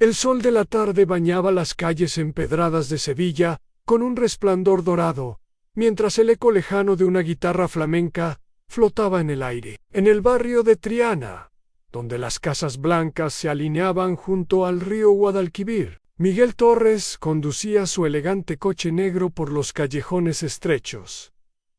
El sol de la tarde bañaba las calles empedradas de Sevilla con un resplandor dorado, mientras el eco lejano de una guitarra flamenca flotaba en el aire. En el barrio de Triana, donde las casas blancas se alineaban junto al río Guadalquivir, Miguel Torres conducía su elegante coche negro por los callejones estrechos,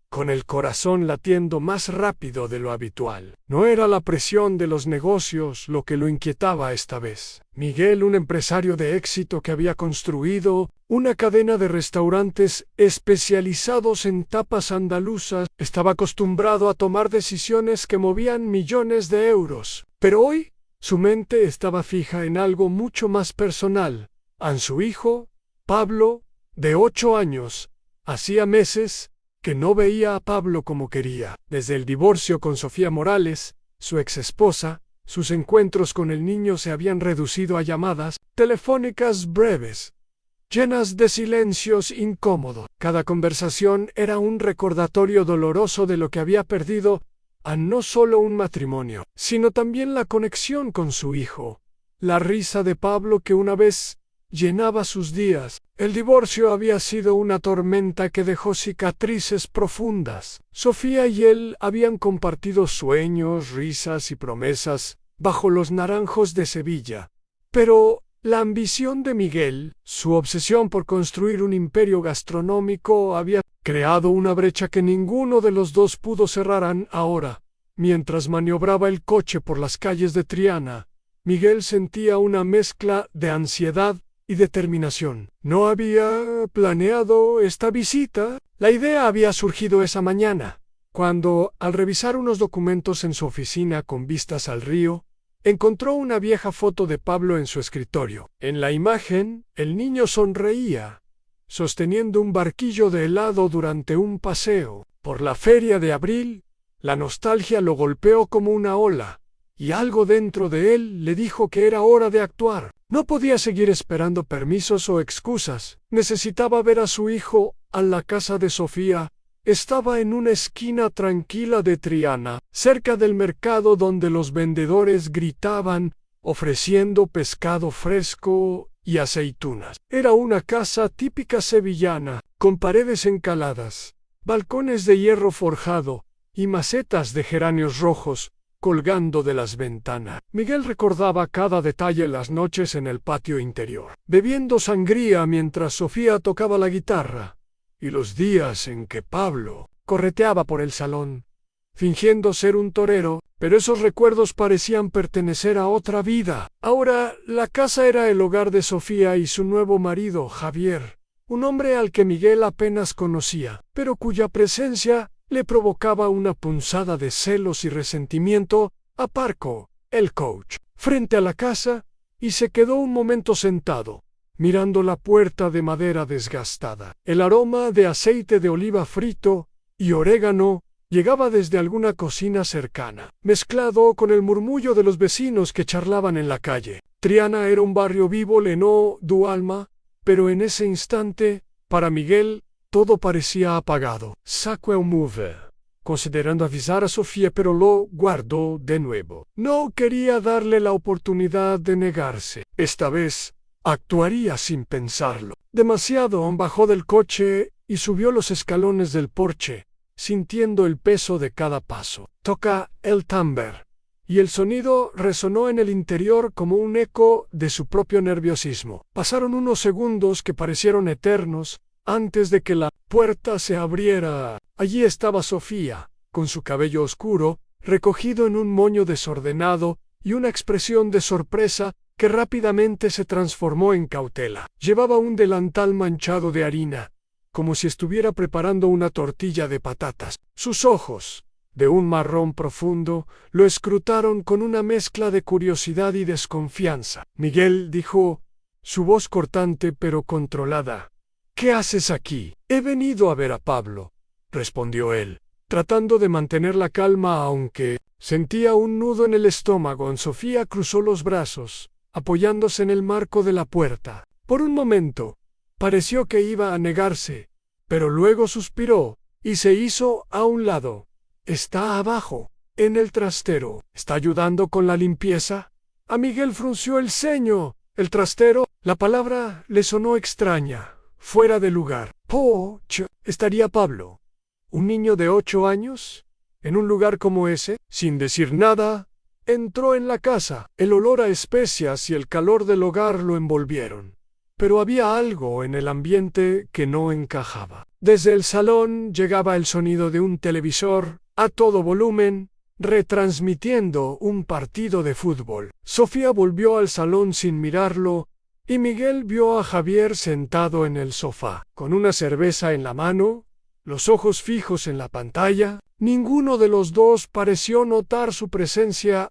con el corazón latiendo más rápido de lo habitual. No era la presión de los negocios lo que lo inquietaba esta vez. Miguel, un empresario de éxito que había construido una cadena de restaurantes especializados en tapas andaluzas, estaba acostumbrado a tomar decisiones que movían millones de euros. Pero hoy su mente estaba fija en algo mucho más personal. A su hijo, Pablo, de 8 años, hacía meses que no veía a Pablo como quería. Desde el divorcio con Sofía Morales, su exesposa, sus encuentros con el niño se habían reducido a llamadas telefónicas breves, llenas de silencios incómodos. Cada conversación era un recordatorio doloroso de lo que había perdido a no solo un matrimonio, sino también la conexión con su hijo, la risa de Pablo que una vez llenaba sus días. El divorcio había sido una tormenta que dejó cicatrices profundas. Sofía y él habían compartido sueños, risas y promesas bajo los naranjos de Sevilla. Pero la ambición de Miguel, su obsesión por construir un imperio gastronómico, había creado una brecha que ninguno de los dos pudo cerrar. Ahora, mientras maniobraba el coche por las calles de Triana, Miguel sentía una mezcla de ansiedad y determinación. No había planeado esta visita. La idea había surgido esa mañana, cuando, al revisar unos documentos en su oficina con vistas al río, encontró una vieja foto de Pablo en su escritorio. En la imagen, el niño sonreía, sosteniendo un barquillo de helado durante un paseo. Por la feria de abril, la nostalgia lo golpeó como una ola, y algo dentro de él le dijo que era hora de actuar. No podía seguir esperando permisos o excusas. Necesitaba ver a su hijo. A la casa de Sofía estaba en una esquina tranquila de Triana, cerca del mercado donde los vendedores gritaban, ofreciendo pescado fresco y aceitunas. Era una casa típica sevillana, con paredes encaladas, balcones de hierro forjado y macetas de geranios rojos colgando de las ventanas. Miguel recordaba cada detalle las noches en el patio interior, bebiendo sangría mientras Sofía tocaba la guitarra, y los días en que Pablo correteaba por el salón, fingiendo ser un torero, pero esos recuerdos parecían pertenecer a otra vida. Ahora la casa era el hogar de Sofía y su nuevo marido, Javier, un hombre al que Miguel apenas conocía, pero cuya presencia le provocaba una punzada de celos y resentimiento. Aparcó el coche frente a la casa y se quedó un momento sentado, mirando la puerta de madera desgastada. El aroma de aceite de oliva frito y orégano llegaba desde alguna cocina cercana, mezclado con el murmullo de los vecinos que charlaban en la calle. Triana era un barrio vivo, lleno de alma, pero en ese instante, para Miguel, todo parecía apagado. Sacó un move, considerando avisar a Sofía, pero lo guardó de nuevo. No quería darle la oportunidad de negarse. Esta vez actuaría sin pensarlo. Demasiado. Bajó del coche y subió los escalones del porche, sintiendo el peso de cada paso. Toca el timbre, y el sonido resonó en el interior como un eco de su propio nerviosismo. Pasaron unos segundos que parecieron eternos antes de que la puerta se abriera. Allí estaba Sofía, con su cabello oscuro, recogido en un moño desordenado, y una expresión de sorpresa que rápidamente se transformó en cautela. Llevaba un delantal manchado de harina, como si estuviera preparando una tortilla de patatas. Sus ojos, de un marrón profundo, lo escrutaron con una mezcla de curiosidad y desconfianza. Miguel dijo, su voz cortante pero controlada: «¿Qué haces aquí?» «He venido a ver a Pablo», respondió él, tratando de mantener la calma aunque sentía un nudo en el estómago. Sofía cruzó los brazos, apoyándose en el marco de la puerta. Por un momento, pareció que iba a negarse, pero luego suspiró y se hizo a un lado. «Está abajo, en el trastero. ¿Está ayudando con la limpieza?» A Miguel frunció el ceño. El trastero, la palabra le sonó extraña, fuera de lugar. ¿Estaría Pablo, un niño de 8 años, en un lugar como ese? Sin decir nada, entró en la casa. El olor a especias y el calor del hogar lo envolvieron. Pero había algo en el ambiente que no encajaba. Desde el salón llegaba el sonido de un televisor, a todo volumen, retransmitiendo un partido de fútbol. Sofía volvió al salón sin mirarlo, y Miguel vio a Javier sentado en el sofá, con una cerveza en la mano, los ojos fijos en la pantalla. Ninguno de los dos pareció notar su presencia,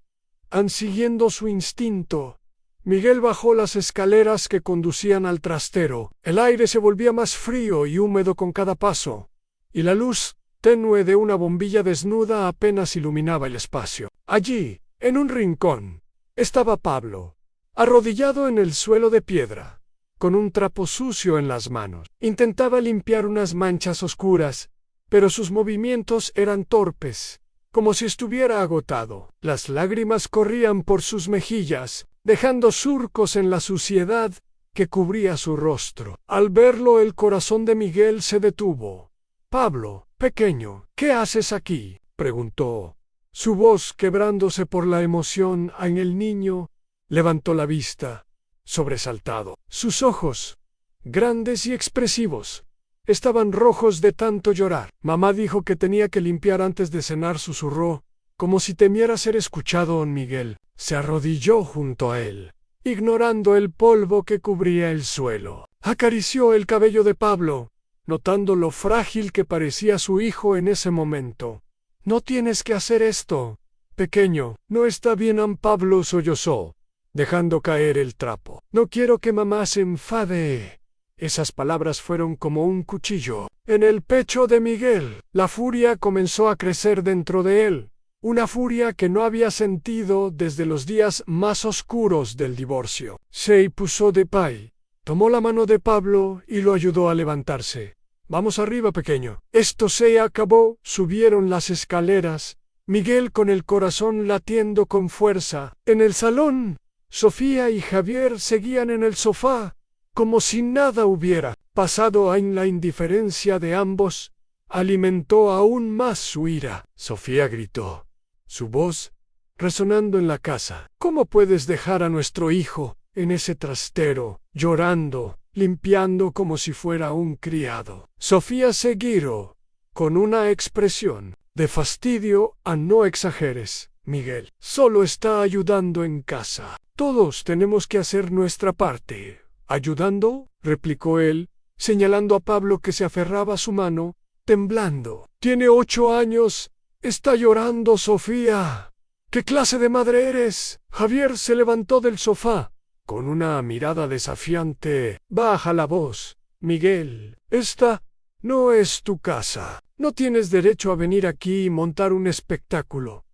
siguiendo su instinto. Miguel bajó las escaleras que conducían al trastero. El aire se volvía más frío y húmedo con cada paso, y la luz tenue de una bombilla desnuda apenas iluminaba el espacio. Allí, en un rincón, estaba Pablo, arrodillado en el suelo de piedra, con un trapo sucio en las manos. Intentaba limpiar unas manchas oscuras, pero sus movimientos eran torpes, como si estuviera agotado. Las lágrimas corrían por sus mejillas, dejando surcos en la suciedad que cubría su rostro. Al verlo, el corazón de Miguel se detuvo. «Pablo, pequeño, ¿qué haces aquí?», preguntó. Su voz, quebrándose por la emoción en el niño, levantó la vista, sobresaltado. Sus ojos, grandes y expresivos, estaban rojos de tanto llorar. «Mamá dijo que tenía que limpiar antes de cenar», susurró, como si temiera ser escuchado. Don Miguel se arrodilló junto a él, ignorando el polvo que cubría el suelo. Acarició el cabello de Pablo, notando lo frágil que parecía su hijo en ese momento. «No tienes que hacer esto, pequeño». «No está bien», Pablo sollozó, dejando caer el trapo. «No quiero que mamá se enfade». Esas palabras fueron como un cuchillo en el pecho de Miguel. La furia comenzó a crecer dentro de él, una furia que no había sentido desde los días más oscuros del divorcio. Se puso de pie, tomó la mano de Pablo y lo ayudó a levantarse. «Vamos arriba, pequeño». Esto se acabó. Subieron las escaleras, Miguel con el corazón latiendo con fuerza. En el salón, Sofía y Javier seguían en el sofá, como si nada hubiera pasado. En la indiferencia de ambos, alimentó aún más su ira. Sofía gritó, su voz resonando en la casa. «¿Cómo puedes dejar a nuestro hijo en ese trastero, llorando, limpiando como si fuera un criado?» Sofía se giró, con una expresión de fastidio. «No exageres, Miguel. Solo está ayudando en casa. Todos tenemos que hacer nuestra parte». «¿Ayudando?», replicó él, señalando a Pablo, que se aferraba a su mano, temblando. «Tiene 8 años. Está llorando, Sofía. ¿Qué clase de madre eres?». Javier se levantó del sofá, con una mirada desafiante. «Baja la voz, Miguel. Esta no es tu casa. No tienes derecho a venir aquí y montar un espectáculo».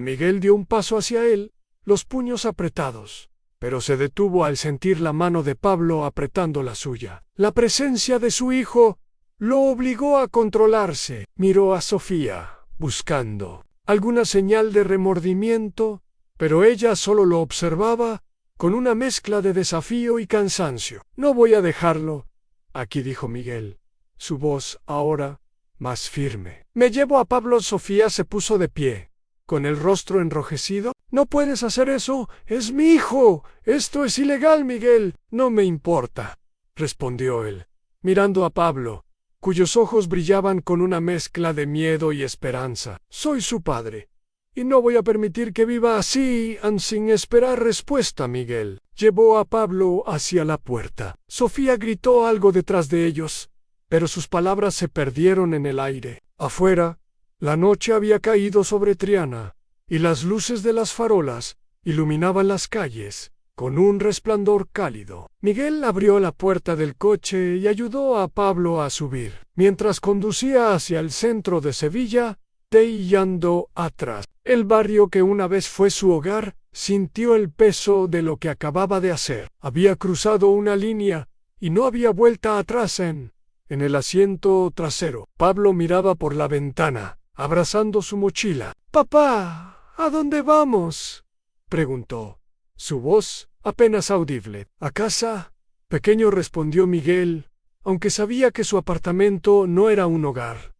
Miguel dio un paso hacia él, los puños apretados, pero se detuvo al sentir la mano de Pablo apretando la suya. La presencia de su hijo lo obligó a controlarse. Miró a Sofía, buscando alguna señal de remordimiento, pero ella solo lo observaba con una mezcla de desafío y cansancio. «No voy a dejarlo aquí», dijo Miguel, su voz ahora más firme. «Me llevo a Pablo». Sofía se puso de pie, con el rostro enrojecido. «No puedes hacer eso, es mi hijo. Esto es ilegal, Miguel». «No me importa», respondió él, mirando a Pablo, cuyos ojos brillaban con una mezcla de miedo y esperanza. «Soy su padre, y no voy a permitir que viva así, sin esperar respuesta». Miguel llevó a Pablo hacia la puerta. Sofía gritó algo detrás de ellos, pero sus palabras se perdieron en el aire. Afuera, la noche había caído sobre Triana, y las luces de las farolas iluminaban las calles con un resplandor cálido. Miguel abrió la puerta del coche y ayudó a Pablo a subir, mientras conducía hacia el centro de Sevilla, dejando atrás el barrio que una vez fue su hogar. Sintió el peso de lo que acababa de hacer. Había cruzado una línea y no había vuelta atrás. En el asiento trasero, Pablo miraba por la ventana, abrazando su mochila. «Papá, ¿a dónde vamos?», preguntó. Su voz apenas audible. ¿A casa? Pequeño, respondió Miguel, aunque sabía que su apartamento no era un hogar.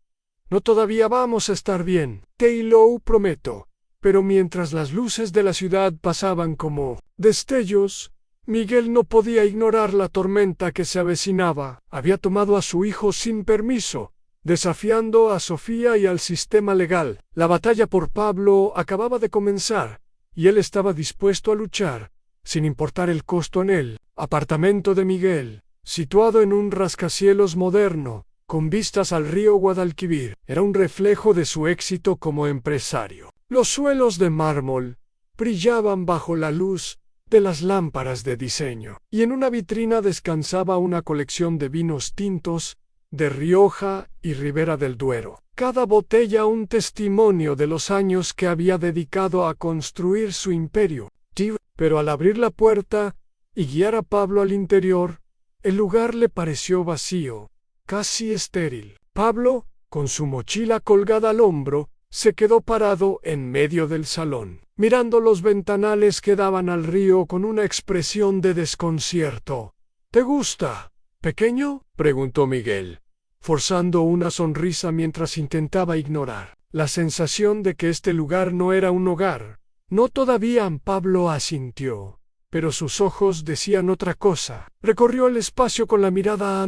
No, todavía vamos a estar bien, te lo prometo. Pero mientras las luces de la ciudad pasaban como destellos, Miguel no podía ignorar la tormenta que se avecinaba. Había tomado a su hijo sin permiso, desafiando a Sofía y al sistema legal. La batalla por Pablo acababa de comenzar, y él estaba dispuesto a luchar, sin importar el costo. En el apartamento de Miguel, situado en un rascacielos moderno, con vistas al río Guadalquivir, era un reflejo de su éxito como empresario. Los suelos de mármol brillaban bajo la luz de las lámparas de diseño, y en una vitrina descansaba una colección de vinos tintos de Rioja y Ribera del Duero. Cada botella un testimonio de los años que había dedicado a construir su imperio. Pero al abrir la puerta y guiar a Pablo al interior, el lugar le pareció vacío, casi estéril. Pablo, con su mochila colgada al hombro, se quedó parado en medio del salón, mirando los ventanales que daban al río con una expresión de desconcierto. ¿Te gusta, pequeño?, preguntó Miguel, forzando una sonrisa mientras intentaba ignorar la sensación de que este lugar no era un hogar. No todavía. Pablo asintió, pero sus ojos decían otra cosa. Recorrió el espacio con la mirada.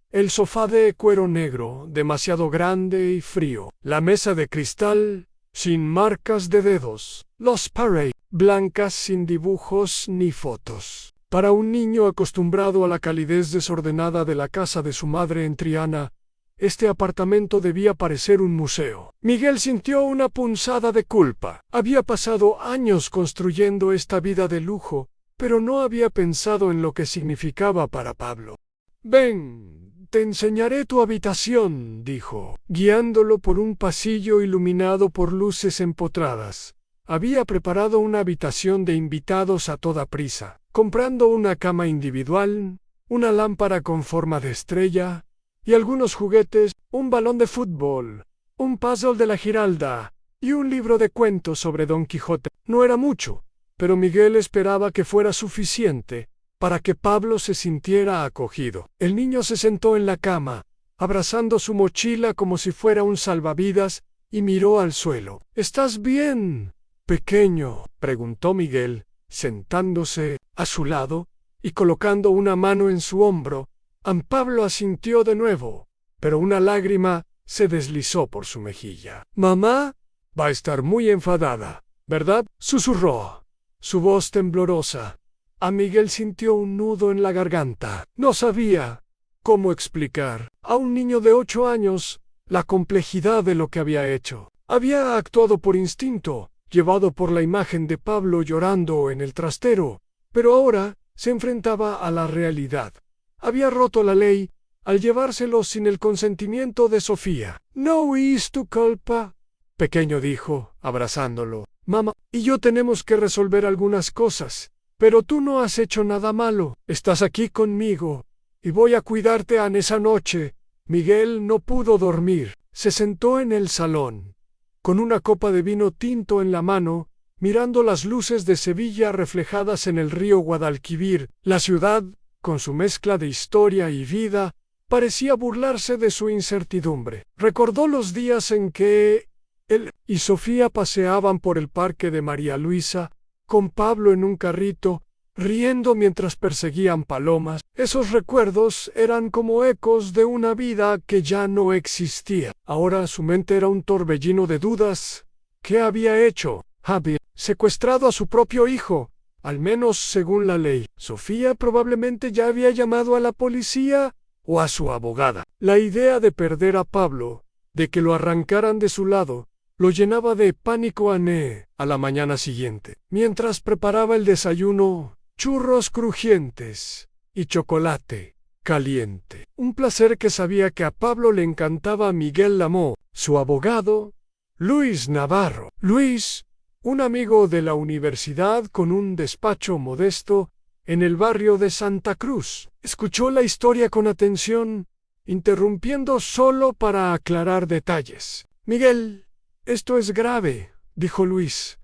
El sofá de cuero negro, demasiado grande y frío. La mesa de cristal, sin marcas de dedos. Los paredes, blancas sin dibujos ni fotos. Para un niño acostumbrado a la calidez desordenada de la casa de su madre en Triana, este apartamento debía parecer un museo. Miguel sintió una punzada de culpa. Había pasado años construyendo esta vida de lujo, pero no había pensado en lo que significaba para Pablo. «Ven, te enseñaré tu habitación», dijo, guiándolo por un pasillo iluminado por luces empotradas. Había preparado una habitación de invitados a toda prisa, comprando una cama individual, una lámpara con forma de estrella, y algunos juguetes, un balón de fútbol, un puzzle de la Giralda, y un libro de cuentos sobre Don Quijote. No era mucho, pero Miguel esperaba que fuera suficiente para que Pablo se sintiera acogido. El niño se sentó en la cama, abrazando su mochila como si fuera un salvavidas, y miró al suelo. «¿Estás bien, pequeño?», preguntó Miguel, sentándose a su lado y colocando una mano en su hombro. Pablo asintió de nuevo, pero una lágrima se deslizó por su mejilla. «Mamá va a estar muy enfadada, ¿verdad?», susurró, su voz temblorosa. A Miguel sintió un nudo en la garganta. No sabía cómo explicar a un niño de 8 años la complejidad de lo que había hecho. Había actuado por instinto, llevado por la imagen de Pablo llorando en el trastero, pero ahora se enfrentaba a la realidad. Había roto la ley al llevárselo sin el consentimiento de Sofía. «No es tu culpa», pequeño dijo, abrazándolo. «Mamá y yo tenemos que resolver algunas cosas, pero tú no has hecho nada malo. Estás aquí conmigo, y voy a cuidarte en esa noche». Miguel no pudo dormir. Se sentó en el salón, con una copa de vino tinto en la mano, mirando las luces de Sevilla reflejadas en el río Guadalquivir. La ciudad, con su mezcla de historia y vida, parecía burlarse de su incertidumbre. Recordó los días en que él y Sofía paseaban por el parque de María Luisa, con Pablo en un carrito, riendo mientras perseguían palomas. Esos recuerdos eran como ecos de una vida que ya no existía. Ahora su mente era un torbellino de dudas. ¿Qué había hecho? Había secuestrado a su propio hijo, al menos según la ley. Sofía probablemente ya había llamado a la policía o a su abogada. La idea de perder a Pablo, de que lo arrancaran de su lado, lo llenaba de pánico. A la mañana siguiente, mientras preparaba el desayuno, churros crujientes y chocolate caliente, un placer que sabía que a Pablo le encantaba. Miguel llamó su abogado, Luis Navarro. Luis, un amigo de la universidad con un despacho modesto en el barrio de Santa Cruz. Escuchó la historia con atención, interrumpiendo solo para aclarar detalles. «Miguel, esto es grave», dijo Luis.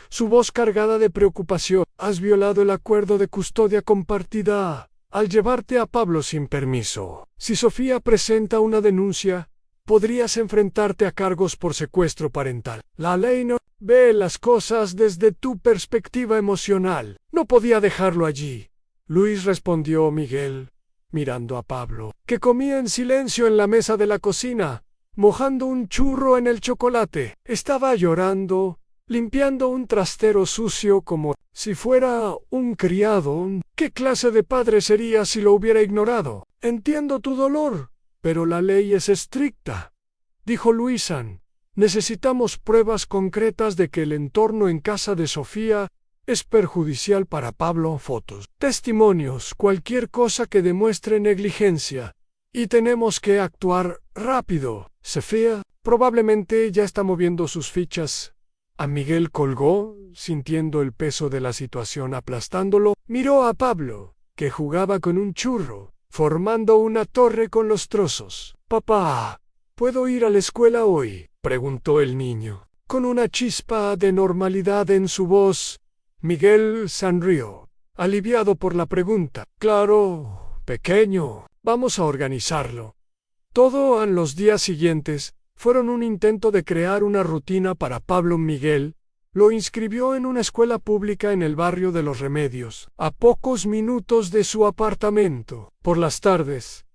su voz cargada de preocupación. Has violado el acuerdo de custodia compartida al llevarte a Pablo sin permiso. Si Sofía presenta una denuncia, podrías enfrentarte a cargos por secuestro parental. La ley no ve las cosas desde tu perspectiva emocional. No podía dejarlo allí. Luis, respondió Miguel, mirando a Pablo, que comía en silencio en la mesa de la cocina, mojando un churro en el chocolate. Estaba llorando, limpiando un trastero sucio como si fuera un criado. ¿Qué clase de padre sería si lo hubiera ignorado? Entiendo tu dolor, pero la ley es estricta, dijo Luisan. Necesitamos pruebas concretas de que el entorno en casa de Sofía es perjudicial para Pablo. Fotos, testimonios, cualquier cosa que demuestre negligencia. Y tenemos que actuar rápido. Sofía probablemente ya está moviendo sus fichas. A Miguel colgó, sintiendo el peso de la situación aplastándolo. Miró a Pablo, que jugaba con un churro, formando una torre con los trozos. «Papá, ¿puedo ir a la escuela hoy?», preguntó el niño. Con una chispa de normalidad en su voz, Miguel sonrió, aliviado por la pregunta. «Claro, pequeño, vamos a organizarlo». Todo en los días siguientes fueron un intento de crear una rutina para Pablo. Miguel lo inscribió en una escuela pública en el barrio de Los Remedios, a pocos minutos de su apartamento. Por las tardes,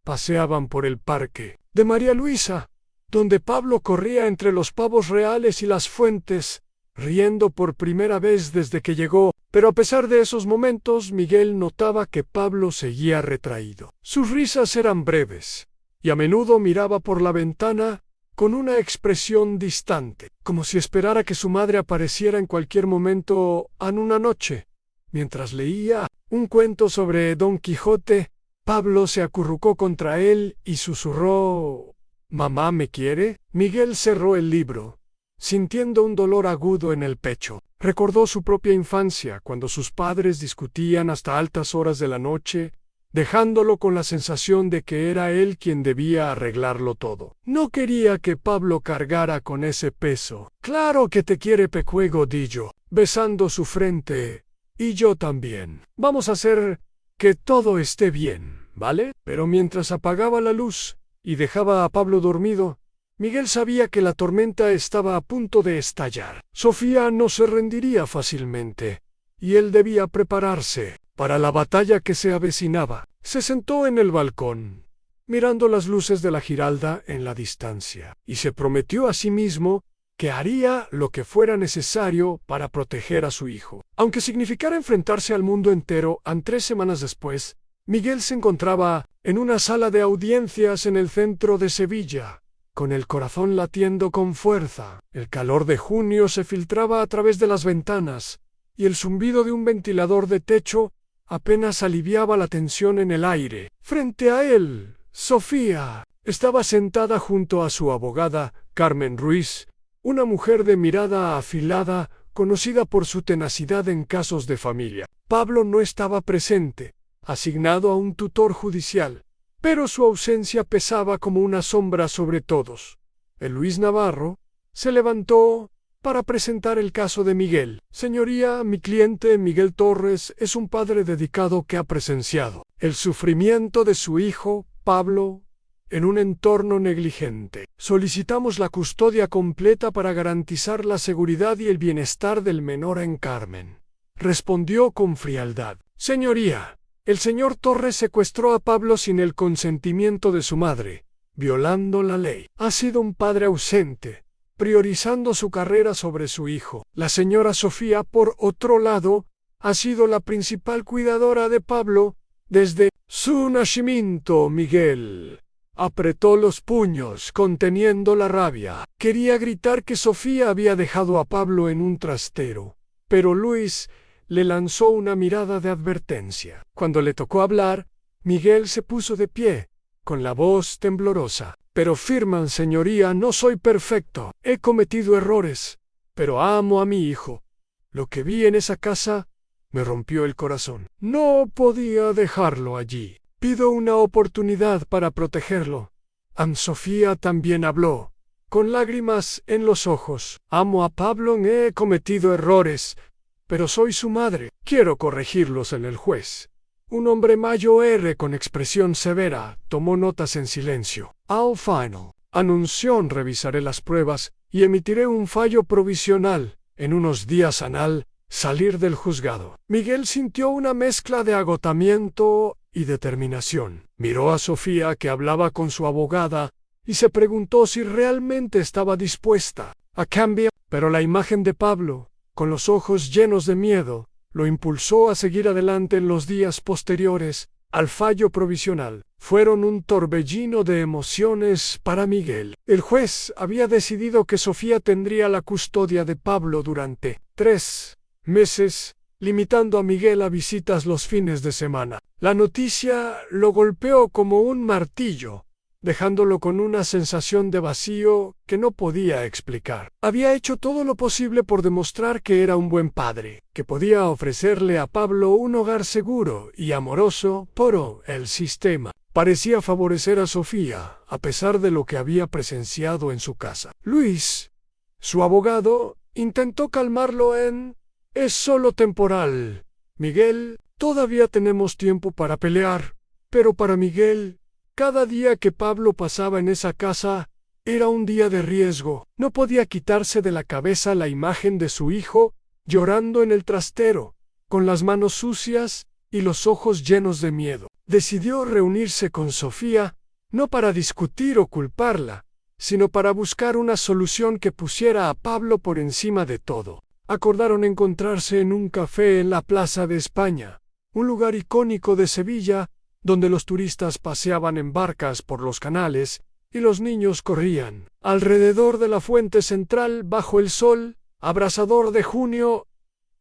paseaban por el parque de María Luisa, donde Pablo corría entre los pavos reales y las fuentes, riendo por primera vez desde que llegó. Pero a pesar de esos momentos, Miguel notaba que Pablo seguía retraído. Sus risas eran breves, y a menudo miraba por la ventana con una expresión distante, como si esperara que su madre apareciera en cualquier momento en una noche. Mientras leía un cuento sobre Don Quijote, Pablo se acurrucó contra él y susurró: «¿Mamá me quiere?». Miguel cerró el libro, sintiendo un dolor agudo en el pecho. Recordó su propia infancia, cuando sus padres discutían hasta altas horas de la noche, dejándolo con la sensación de que era él quien debía arreglarlo todo. No quería que Pablo cargara con ese peso. «Claro que te quiere Pecuego», dijo, besando su frente. «Y yo también. Vamos a hacer que todo esté bien, ¿vale?». Pero mientras apagaba la luz y dejaba a Pablo dormido, Miguel sabía que la tormenta estaba a punto de estallar. Sofía no se rendiría fácilmente, y él debía prepararse para la batalla que se avecinaba. Se sentó en el balcón, mirando las luces de la Giralda en la distancia, y se prometió a sí mismo que haría lo que fuera necesario para proteger a su hijo. Aunque significara enfrentarse al mundo entero. 3 semanas después, Miguel se encontraba en una sala de audiencias en el centro de Sevilla, con el corazón latiendo con fuerza. El calor de junio se filtraba a través de las ventanas, y el zumbido de un ventilador de techo apenas aliviaba la tensión en el aire. Frente a él, Sofía estaba sentada junto a su abogada, Carmen Ruiz, una mujer de mirada afilada, conocida por su tenacidad en casos de familia. Pablo no estaba presente, asignado a un tutor judicial, pero su ausencia pesaba como una sombra sobre todos. El Luis Navarro se levantó para presentar el caso de Miguel. «Señoría, mi cliente Miguel Torres es un padre dedicado que ha presenciado el sufrimiento de su hijo, Pablo, en un entorno negligente. Solicitamos la custodia completa para garantizar la seguridad y el bienestar del menor en Carmen», respondió con frialdad. «Señoría, el señor Torres secuestró a Pablo sin el consentimiento de su madre, violando la ley. Ha sido un padre ausente, priorizando su carrera sobre su hijo. La señora Sofía, por otro lado, ha sido la principal cuidadora de Pablo desde su nacimiento». Miguel apretó los puños, conteniendo la rabia. Quería gritar que Sofía había dejado a Pablo en un trastero, pero Luis le lanzó una mirada de advertencia. Cuando le tocó hablar, Miguel se puso de pie, con la voz temblorosa. «Pero firman, señoría, no soy perfecto. He cometido errores, pero amo a mi hijo. Lo que vi en esa casa me rompió el corazón. No podía dejarlo allí. Pido una oportunidad para protegerlo». Sofía también habló, con lágrimas en los ojos. Amo a Pablo, he cometido errores, pero soy su madre. Quiero corregirlos en el juez. Un hombre mayor con expresión severa tomó notas en silencio. Al final, anunció, revisaré las pruebas y emitiré un fallo provisional. En unos días anal salir del juzgado. Miguel sintió una mezcla de agotamiento y determinación. Miró a Sofía, que hablaba con su abogada, y se preguntó si realmente estaba dispuesta a cambiar. Pero la imagen de Pablo, con los ojos llenos de miedo, lo impulsó a seguir adelante en los días posteriores al fallo provisional. Fueron un torbellino de emociones para Miguel. El juez había decidido que Sofía tendría la custodia de Pablo durante 3 meses, limitando a Miguel a visitas los fines de semana. La noticia lo golpeó como un martillo, dejándolo con una sensación de vacío que no podía explicar. Había hecho todo lo posible por demostrar que era un buen padre, que podía ofrecerle a Pablo un hogar seguro y amoroso, pero el sistema parecía favorecer a Sofía, a pesar de lo que había presenciado en su casa. Luis, su abogado, intentó calmarlo es solo temporal. Miguel, todavía tenemos tiempo para pelear, pero para Miguel, cada día que Pablo pasaba en esa casa era un día de riesgo. No podía quitarse de la cabeza la imagen de su hijo llorando en el trastero, con las manos sucias y los ojos llenos de miedo. Decidió reunirse con Sofía, no para discutir o culparla, sino para buscar una solución que pusiera a Pablo por encima de todo. Acordaron encontrarse en un café en la Plaza de España, un lugar icónico de Sevilla, donde los turistas paseaban en barcas por los canales y los niños corrían alrededor de la fuente central bajo el sol abrasador de junio.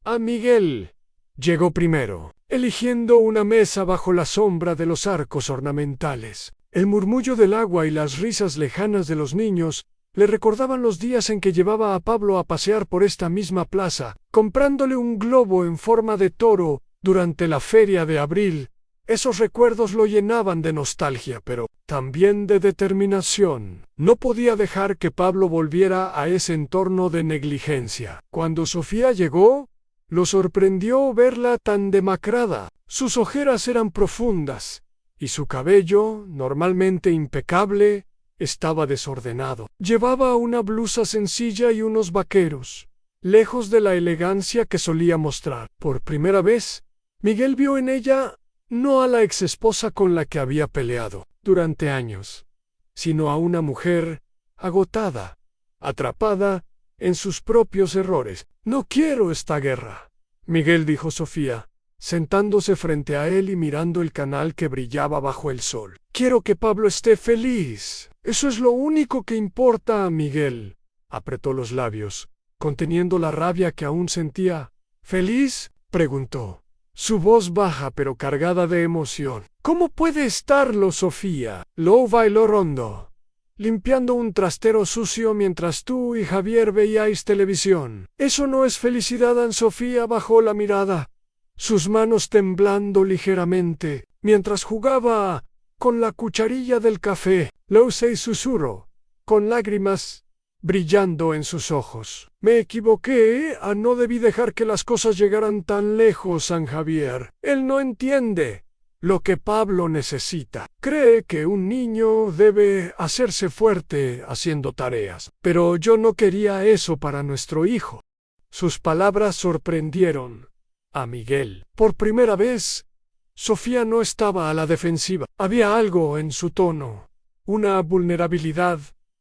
A Miguel llegó primero, eligiendo una mesa bajo la sombra de los arcos ornamentales. El murmullo del agua y las risas lejanas de los niños le recordaban los días en que llevaba a Pablo a pasear por esta misma plaza, comprándole un globo en forma de toro durante la feria de abril. Esos recuerdos lo llenaban de nostalgia, pero también de determinación. No podía dejar que Pablo volviera a ese entorno de negligencia. Cuando Sofía llegó, lo sorprendió verla tan demacrada. Sus ojeras eran profundas, y su cabello, normalmente impecable, estaba desordenado. Llevaba una blusa sencilla y unos vaqueros, lejos de la elegancia que solía mostrar. Por primera vez, Miguel vio en ella no a la exesposa con la que había peleado durante años, sino a una mujer agotada, atrapada en sus propios errores. No quiero esta guerra, Miguel, dijo Sofía, sentándose frente a él y mirando el canal que brillaba bajo el sol. Quiero que Pablo esté feliz. Eso es lo único que importa a Miguel. Apretó los labios, conteniendo la rabia que aún sentía. ¿Feliz?, preguntó, su voz baja pero cargada de emoción. ¿Cómo puede estarlo, Sofía? Lo bailó rondo, limpiando un trastero sucio mientras tú y Javier veíais televisión. Eso no es felicidad. Sofía bajó la mirada, sus manos temblando ligeramente, mientras jugaba con la cucharilla del café. Lousei susurró, con lágrimas brillando en sus ojos. Me equivoqué, no debí dejar que las cosas llegaran tan lejos, San Javier. Él no entiende lo que Pablo necesita. Cree que un niño debe hacerse fuerte haciendo tareas. Pero yo no quería eso para nuestro hijo. Sus palabras sorprendieron a Miguel. Por primera vez, Sofía no estaba a la defensiva. Había algo en su tono, una vulnerabilidad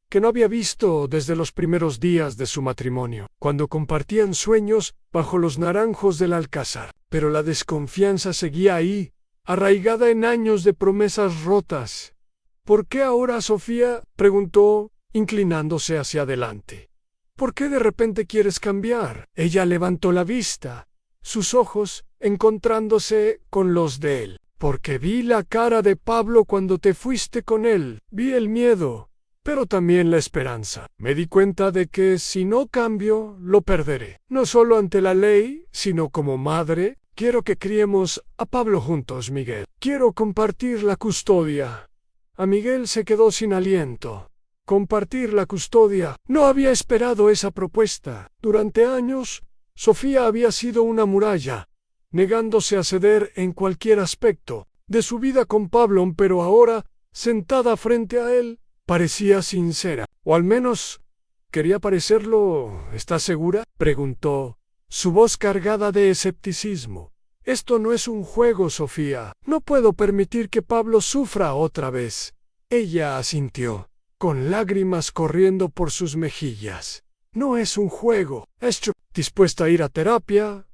que no había visto desde los primeros días de su matrimonio, cuando compartían sueños bajo los naranjos del Alcázar. Pero la desconfianza seguía ahí, arraigada en años de promesas rotas. ¿Por qué ahora, Sofía?, preguntó, inclinándose hacia adelante. ¿Por qué de repente quieres cambiar? Ella levantó la vista, sus ojos encontrándose con los de él. Porque vi la cara de Pablo cuando te fuiste con él. Vi el miedo, pero también la esperanza. Me di cuenta de que si no cambio, lo perderé. No solo ante la ley, sino como madre. Quiero que criemos a Pablo juntos, Miguel. Quiero compartir la custodia. A Miguel se quedó sin aliento. compartir la custodia. No había esperado esa propuesta. Durante años, Sofía había sido una muralla, negándose a ceder en cualquier aspecto de su vida con Pablo, pero ahora, sentada frente a él, parecía sincera. O al menos, quería parecerlo. ¿Estás segura?, preguntó, su voz cargada de escepticismo. Esto no es un juego, Sofía. No puedo permitir que Pablo sufra otra vez. Ella asintió, con lágrimas corriendo por sus mejillas. No es un juego. Estoy dispuesta a ir a terapia,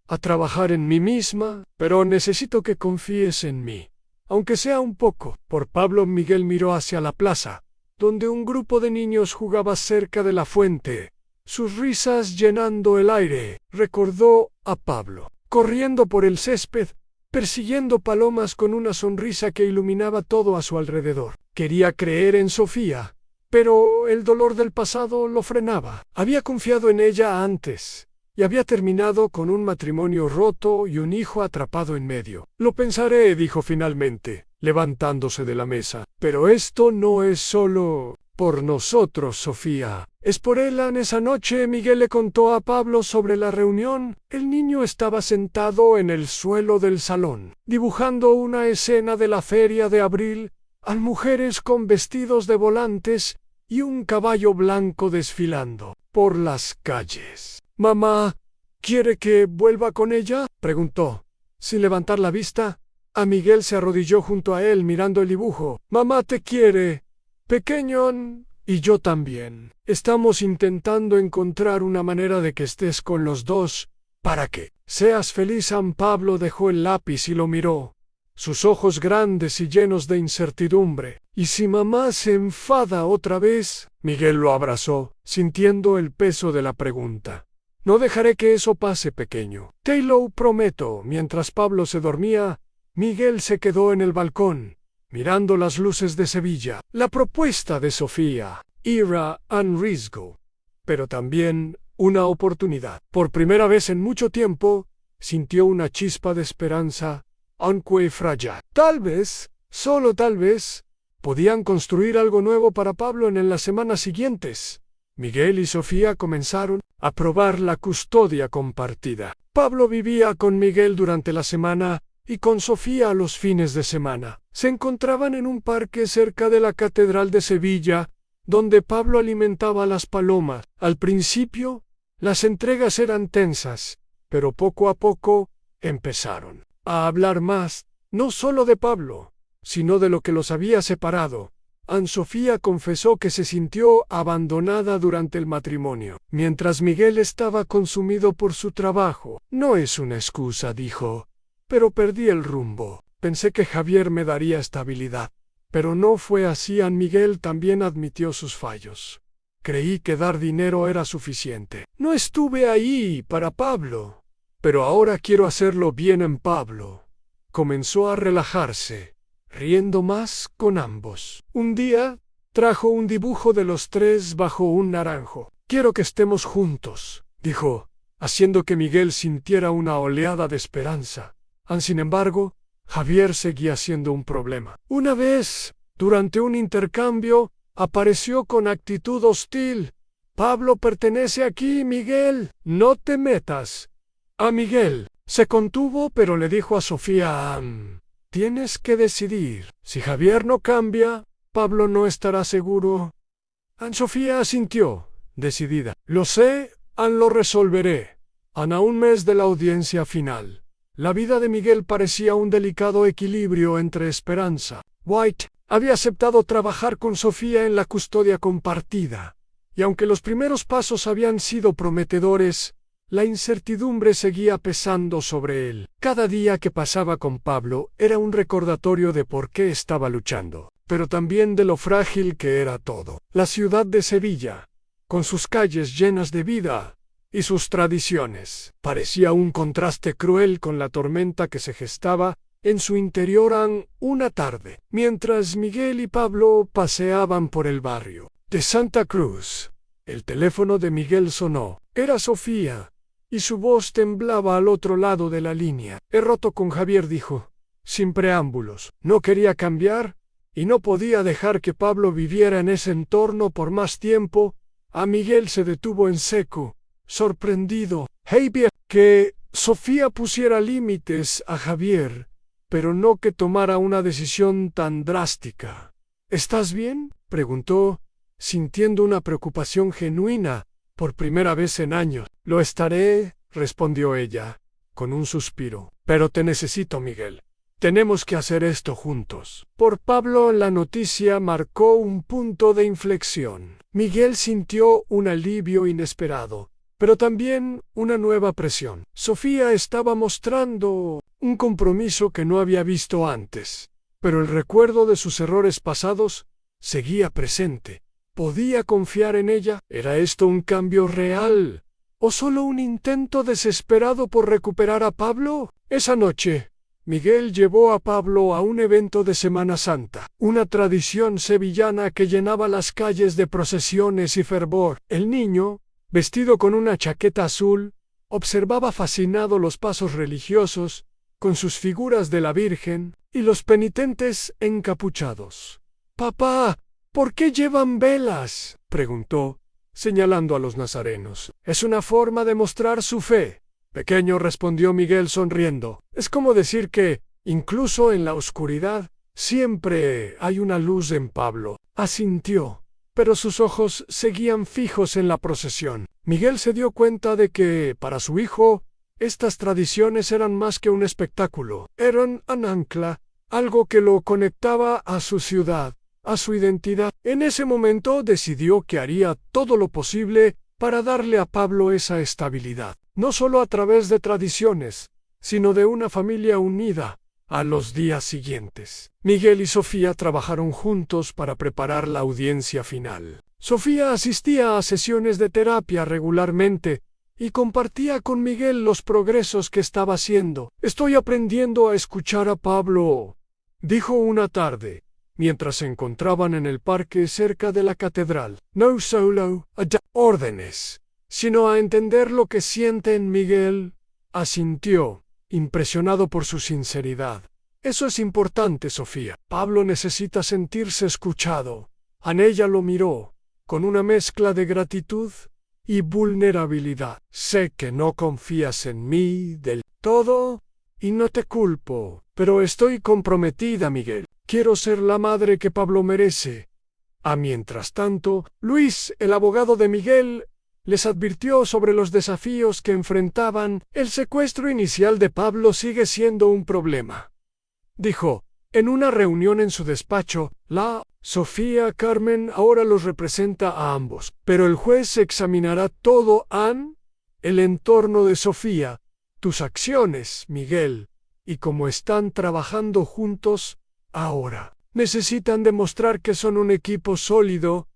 a trabajar en mí misma, pero necesito que confíes en mí, aunque sea un poco. Por Pablo. Miguel miró hacia la plaza, donde un grupo de niños jugaba cerca de la fuente, sus risas llenando el aire. Recordó a Pablo, corriendo por el césped, persiguiendo palomas con una sonrisa que iluminaba todo a su alrededor. Quería creer en Sofía, pero el dolor del pasado lo frenaba. Había confiado en ella antes, y había terminado con un matrimonio roto y un hijo atrapado en medio. Lo pensaré, dijo finalmente, levantándose de la mesa. Pero esto no es solo por nosotros, Sofía. Es por Elan. Esa noche Miguel le contó a Pablo sobre la reunión. El niño estaba sentado en el suelo del salón, dibujando una escena de la feria de abril, a mujeres con vestidos de volantes y un caballo blanco desfilando por las calles. «Mamá, ¿quiere que vuelva con ella?», preguntó, sin levantar la vista. A Miguel se arrodilló junto a él mirando el dibujo. «Mamá te quiere, pequeño, y yo también. Estamos intentando encontrar una manera de que estés con los dos, para que seas feliz». Pablo dejó el lápiz y lo miró, sus ojos grandes y llenos de incertidumbre. «¿Y si mamá se enfada otra vez?». Miguel lo abrazó, sintiendo el peso de la pregunta. «No dejaré que eso pase, pequeño. Te lo prometo». Mientras Pablo se dormía, Miguel se quedó en el balcón, mirando las luces de Sevilla. La propuesta de Sofía era un riesgo, pero también una oportunidad. Por primera vez en mucho tiempo, sintió una chispa de esperanza, aunque frágil. Tal vez, solo tal vez, podían construir algo nuevo para Pablo en las semanas siguientes. Miguel y Sofía comenzaron a probar la custodia compartida. Pablo vivía con Miguel durante la semana y con Sofía los fines de semana. Se encontraban en un parque cerca de la Catedral de Sevilla, donde Pablo alimentaba a las palomas. Al principio, las entregas eran tensas, pero poco a poco empezaron a hablar más, no solo de Pablo, sino de lo que los había separado. Sofía confesó que se sintió abandonada durante el matrimonio, mientras Miguel estaba consumido por su trabajo. «No es una excusa», dijo, «pero perdí el rumbo. Pensé que Javier me daría estabilidad, pero no fue así». Miguel también admitió sus fallos. «Creí que dar dinero era suficiente. No estuve ahí para Pablo, pero ahora quiero hacerlo bien». Pablo comenzó a relajarse, riendo más con ambos. Un día, trajo un dibujo de los tres bajo un naranjo. «Quiero que estemos juntos», dijo, haciendo que Miguel sintiera una oleada de esperanza. Sin embargo, Javier seguía siendo un problema. Una vez, durante un intercambio, apareció con actitud hostil. «Pablo pertenece aquí, Miguel. No te metas». A Miguel se contuvo, pero le dijo a Sofía: «Tienes que decidir. Si Javier no cambia, Pablo no estará seguro». Sofía asintió, decidida. «Lo sé, lo resolveré». A un mes de la audiencia final, la vida de Miguel parecía un delicado equilibrio entre esperanza. White había aceptado trabajar con Sofía en la custodia compartida, y aunque los primeros pasos habían sido prometedores, la incertidumbre seguía pesando sobre él. Cada día que pasaba con Pablo era un recordatorio de por qué estaba luchando, pero también de lo frágil que era todo. La ciudad de Sevilla, con sus calles llenas de vida y sus tradiciones, parecía un contraste cruel con la tormenta que se gestaba en su interior. Una tarde, mientras Miguel y Pablo paseaban por el barrio de Santa Cruz, el teléfono de Miguel sonó. Era Sofía, y su voz temblaba al otro lado de la línea. «He roto con Javier», dijo, sin preámbulos. «No quería cambiar, y no podía dejar que Pablo viviera en ese entorno por más tiempo. A Miguel se detuvo en seco, sorprendido. Sabía que Sofía pusiera límites a Javier, pero no que tomara una decisión tan drástica. ¿Estás bien?, preguntó, sintiendo una preocupación genuina, por primera vez en años. Lo estaré, respondió ella, con un suspiro. Pero te necesito, Miguel. Tenemos que hacer esto juntos. Por Pablo la noticia marcó un punto de inflexión. Miguel sintió un alivio inesperado, pero también una nueva presión. Sofía estaba mostrando un compromiso que no había visto antes, pero el recuerdo de sus errores pasados seguía presente. ¿Podía confiar en ella? ¿Era esto un cambio real? ¿O solo un intento desesperado por recuperar a Pablo? Esa noche, Miguel llevó a Pablo a un evento de Semana Santa, una tradición sevillana que llenaba las calles de procesiones y fervor. El niño, vestido con una chaqueta azul, observaba fascinado los pasos religiosos, con sus figuras de la Virgen y los penitentes encapuchados. «Papá, ¿por qué llevan velas?», preguntó, señalando a los nazarenos. «Es una forma de mostrar su fe». «Pequeño», respondió Miguel sonriendo. «Es como decir que, incluso en la oscuridad, siempre hay una luz en Pablo». Asintió, pero sus ojos seguían fijos en la procesión. Miguel se dio cuenta de que, para su hijo, estas tradiciones eran más que un espectáculo. Eran un ancla, algo que lo conectaba a su ciudad, a su identidad. En ese momento decidió que haría todo lo posible para darle a Pablo esa estabilidad, no solo a través de tradiciones, sino de una familia unida. A los días siguientes, Miguel y Sofía trabajaron juntos para preparar la audiencia final. Sofía asistía a sesiones de terapia regularmente y compartía con Miguel los progresos que estaba haciendo. «Estoy aprendiendo a escuchar a Pablo», dijo una tarde, mientras se encontraban en el parque cerca de la catedral. «No solo a dar órdenes, sino a entender lo que sienten». Miguel asintió, impresionado por su sinceridad. «Eso es importante, Sofía. Pablo necesita sentirse escuchado». Ella lo miró, con una mezcla de gratitud y vulnerabilidad. «Sé que no confías en mí del todo, y no te culpo, pero estoy comprometida, Miguel. Quiero ser la madre que Pablo merece». Mientras tanto, Luis, el abogado de Miguel, les advirtió sobre los desafíos que enfrentaban. «El secuestro inicial de Pablo sigue siendo un problema», dijo, en una reunión en su despacho. Sofía Carmen ahora los representa a ambos, pero el juez examinará todo el entorno de Sofía, tus acciones, Miguel, y cómo están trabajando juntos ahora. Necesitan demostrar que son un equipo sólido».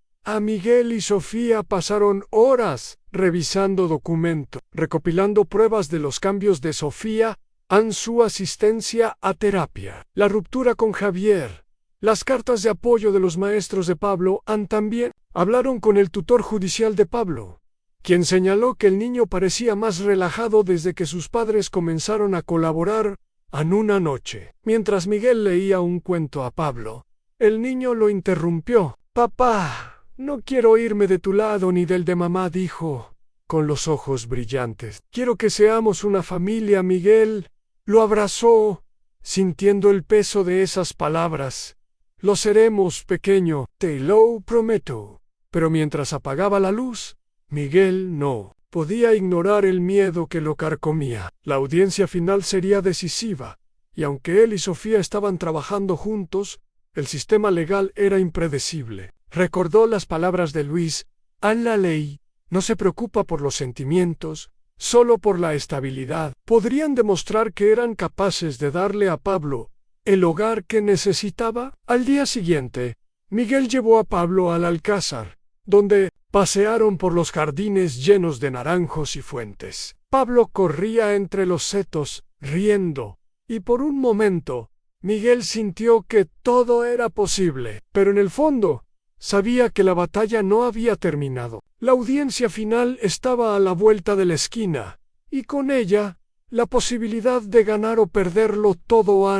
Miguel y Sofía pasaron horas revisando documentos, recopilando pruebas de los cambios de Sofía en su asistencia a terapia, la ruptura con Javier, las cartas de apoyo de los maestros de Pablo. También hablaron con el tutor judicial de Pablo, quien señaló que el niño parecía más relajado desde que sus padres comenzaron a colaborar. Una noche, mientras Miguel leía un cuento a Pablo, el niño lo interrumpió. «Papá, no quiero irme de tu lado ni del de mamá», dijo, con los ojos brillantes. «Quiero que seamos una familia». Miguel lo abrazó, sintiendo el peso de esas palabras. «Lo seremos, pequeño, te lo prometo». Pero mientras apagaba la luz, Miguel no podía ignorar el miedo que lo carcomía. La audiencia final sería decisiva, y aunque él y Sofía estaban trabajando juntos, el sistema legal era impredecible. Recordó las palabras de Luis: «La ley no se preocupa por los sentimientos, solo por la estabilidad». ¿Podrían demostrar que eran capaces de darle a Pablo el hogar que necesitaba? Al día siguiente, Miguel llevó a Pablo al Alcázar, donde pasearon por los jardines llenos de naranjos y fuentes. Pablo corría entre los setos, riendo, y por un momento, Miguel sintió que todo era posible, pero en el fondo, sabía que la batalla no había terminado. La audiencia final estaba a la vuelta de la esquina, y con ella, la posibilidad de ganar o perderlo todo.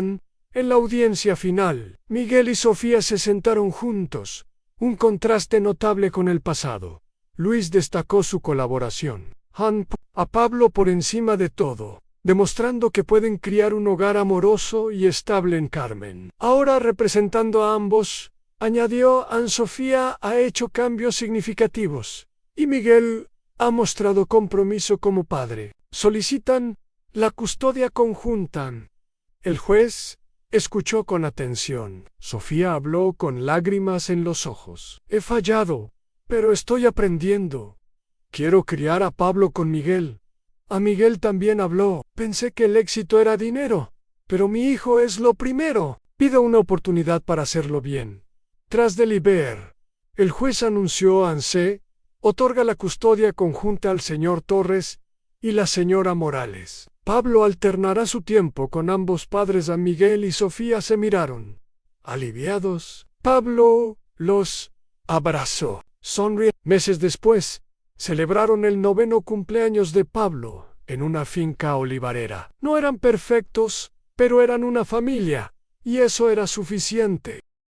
En la audiencia final, Miguel y Sofía se sentaron juntos, un contraste notable con el pasado. Luis destacó su colaboración a Pablo por encima de todo, demostrando que pueden criar un hogar amoroso y estable en Carmen. Ahora, representando a ambos, añadió, Sofía ha hecho cambios significativos, y Miguel ha mostrado compromiso como padre. Solicitan la custodia conjunta. El juez escuchó con atención. Sofía habló con lágrimas en los ojos. He fallado, pero estoy aprendiendo. Quiero criar a Pablo con Miguel. A Miguel también habló. Pensé que el éxito era dinero, pero mi hijo es lo primero. Pido una oportunidad para hacerlo bien. Tras deliberar, el juez anunció otorga la custodia conjunta al señor Torres y la señora Morales. Pablo alternará su tiempo con ambos padres. A Miguel y Sofía se miraron. Aliviados, Pablo los abrazó. Meses después, celebraron el 9º cumpleaños de Pablo en una finca olivarera. No eran perfectos, pero eran una familia, y eso era suficiente.